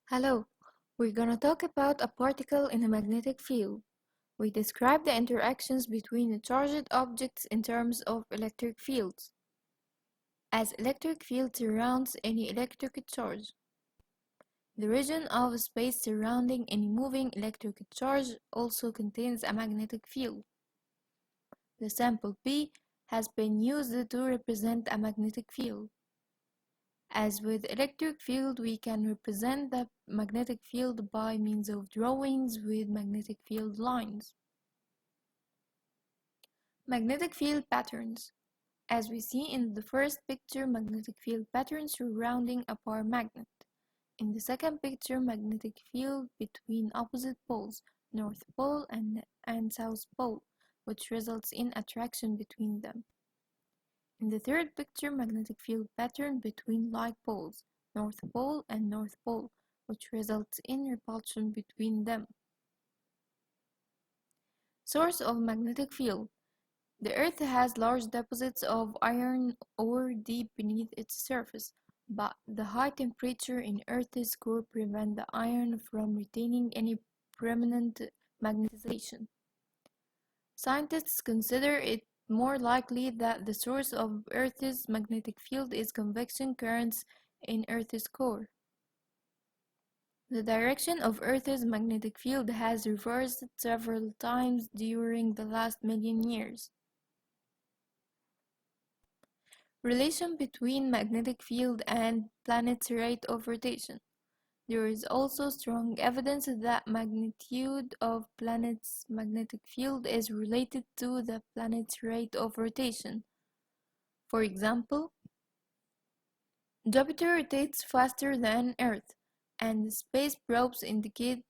Hello, we're gonna talk about a particle in a magnetic field. We describe the interactions between the charged objects in terms of electric fields. As electric field surrounds any electric charge, the region of space surrounding any moving electric charge also contains a magnetic field. The sample P has been used to represent a magnetic field. As with electric field, we can represent the magnetic field by means of drawings with magnetic field lines. Magnetic field patterns. As we see in the first picture, magnetic field pattern surrounding a power magnet. In the second picture, magnetic field between opposite poles, North Pole and South Pole, which results in attraction between them. In the third picture, magnetic field pattern between like poles, North Pole and North Pole, which results in repulsion between them. Source of magnetic field. The Earth has large deposits of iron ore deep beneath its surface, but the high temperature in Earth's core prevent the iron from retaining any permanent magnetization. Scientists consider it more likely that the source of Earth's magnetic field is convection currents in Earth's core. The direction of Earth's magnetic field has reversed several times during the last million years. Relation between magnetic field and planet's rate of rotation. There is also strong evidence that magnitude of planet's magnetic field is related to the planet's rate of rotation. For example, Jupiter rotates faster than Earth, and space probes indicate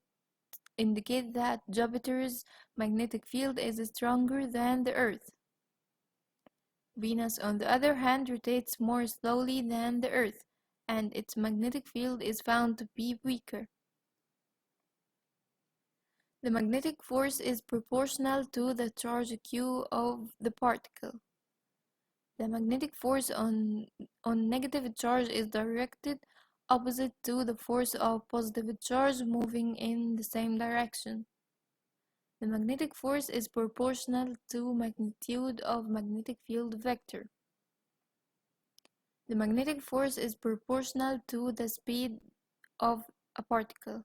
that Jupiter's magnetic field is stronger than the Earth. Venus, on the other hand, rotates more slowly than the Earth, and its magnetic field is found to be weaker. The magnetic force is proportional to the charge Q of the particle. The magnetic force on negative charge is directed opposite to the force of positive charge moving in the same direction. The magnetic force is proportional to magnitude of magnetic field vector. The magnetic force is proportional to the speed of a particle.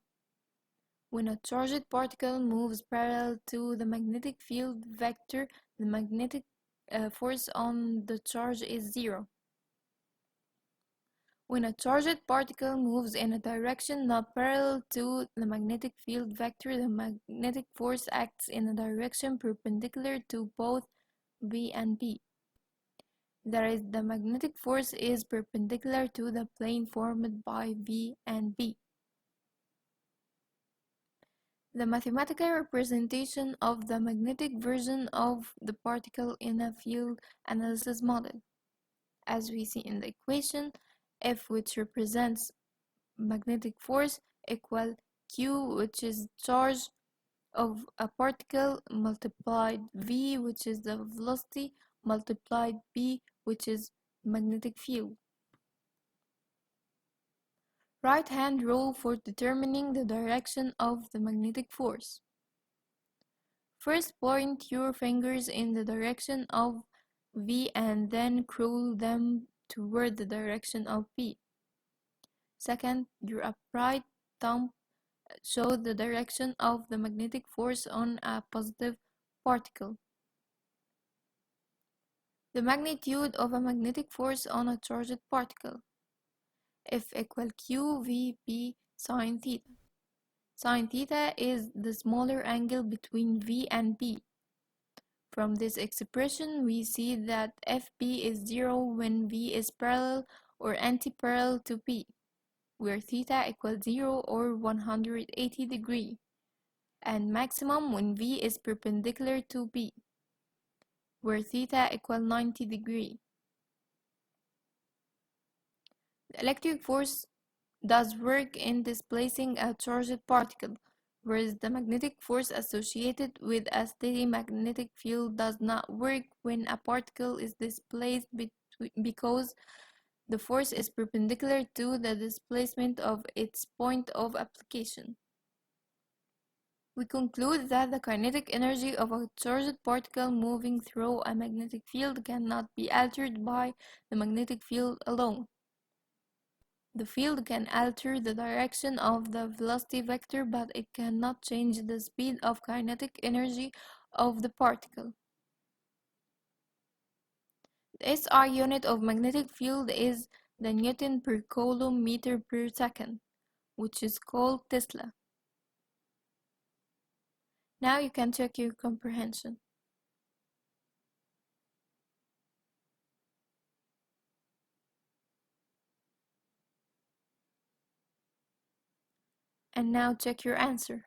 When a charged particle moves parallel to the magnetic field vector, the magnetic force on the charge is zero. When a charged particle moves in a direction not parallel to the magnetic field vector, the magnetic force acts in a direction perpendicular to both V and B. That is, the magnetic force is perpendicular to the plane formed by V and B. The mathematical representation of the magnetic version of the particle in a field analysis model. As we see in the equation, F, which represents magnetic force, equal Q, which is charge of a particle, multiplied V, which is the velocity, multiplied B, which is magnetic field. Right-hand rule for determining the direction of the magnetic force. First, point your fingers in the direction of V and then curl them toward the direction of P. Second, your upright thumb shows the direction of the magnetic force on a positive particle. The magnitude of a magnetic force on a charged particle. F equal Q V P sine theta. Sine theta is the smaller angle between V and P. From this expression, we see that Fp is 0 when V is parallel or anti-parallel to P, where theta equals 0 or 180 degrees, and maximum when V is perpendicular to P, where theta equals 90 degrees. The electric force does work in displacing a charged particle, whereas the magnetic force associated with a steady magnetic field does not work when a particle is displaced because The force is perpendicular to the displacement of its point of application. We conclude that the kinetic energy of a charged particle moving through a magnetic field cannot be altered by the magnetic field alone. The field can alter the direction of the velocity vector, but it cannot change the speed of kinetic energy of the particle. The SI unit of magnetic field is the Newton per coulomb meter per second, which is called Tesla. Now you can check your comprehension. And now check your answer.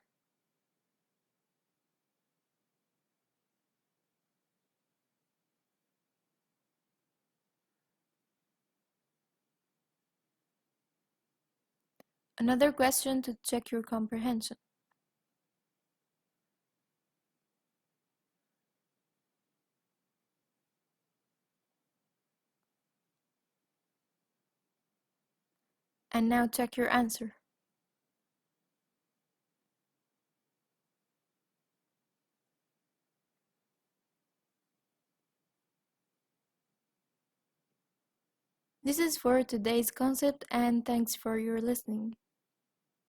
Another question to check your comprehension. And now check your answer. This is for today's concept, and thanks for your listening.